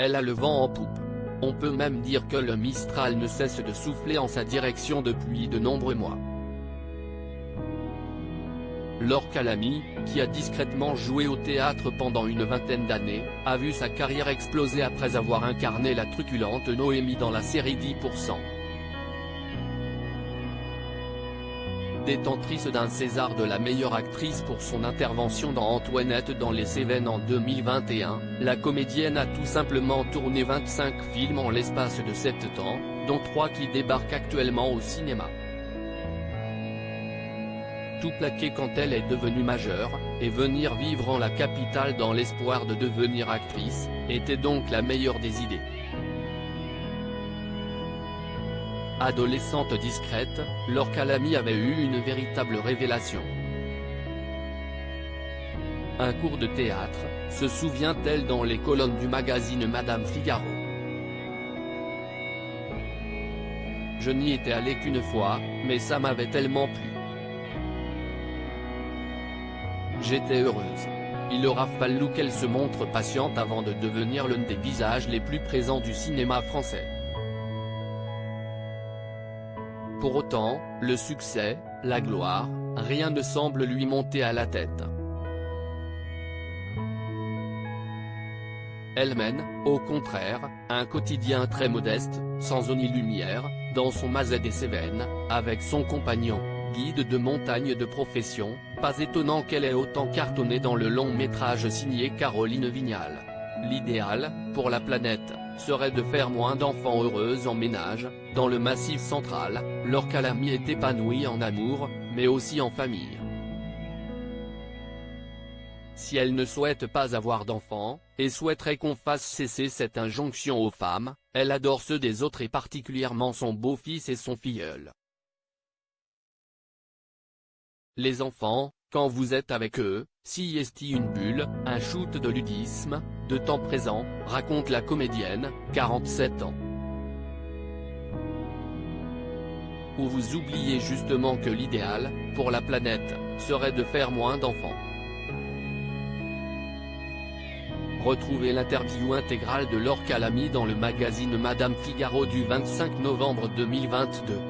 Elle a le vent en poupe. On peut même dire que le Mistral ne cesse de souffler en sa direction depuis de nombreux mois. Laure Calamy, qui a discrètement joué au théâtre pendant une vingtaine d'années, a vu sa carrière exploser après avoir incarné la truculente Noémie dans la série 10%. Détentrice d'un César de la meilleure actrice pour son intervention dans Antoinette dans les Cévennes en 2021, la comédienne a tout simplement tourné 25 films en l'espace de 7 ans, dont 3 qui débarquent actuellement au cinéma. Tout plaqué quand elle est devenue majeure, et venir vivre en la capitale dans l'espoir de devenir actrice, était donc la meilleure des idées. Adolescente discrète, Laure Calamy avait eu une véritable révélation. Un cours de théâtre, se souvient-elle dans les colonnes du magazine Madame Figaro. Je n'y étais allée qu'une fois, mais ça m'avait tellement plu. J'étais heureuse. Il aura fallu qu'elle se montre patiente avant de devenir l'un des visages les plus présents du cinéma français. Pour autant, le succès, la gloire, rien ne semble lui monter à la tête. Elle mène, au contraire, un quotidien très modeste, sans eau ni lumière, dans son Mazet des Cévennes, avec son compagnon, guide de montagne de profession. Pas étonnant qu'elle ait autant cartonné dans le long métrage signé Caroline Vignal. L'idéal, pour la planète, serait de faire moins d'enfants heureux en ménage. Dans le Massif central, Laure Calamy est épanouie en amour, mais aussi en famille. Si elle ne souhaite pas avoir d'enfants, et souhaiterait qu'on fasse cesser cette injonction aux femmes, elle adore ceux des autres et particulièrement son beau-fils et son filleul. Les enfants, quand vous êtes avec eux, s'y est une bulle, un shoot de ludisme, de temps présent, raconte la comédienne, 47 ans. Où vous oubliez justement que l'idéal, pour la planète, serait de faire moins d'enfants. Retrouvez l'interview intégrale de Laure Calamy dans le magazine Madame Figaro du 25 novembre 2022.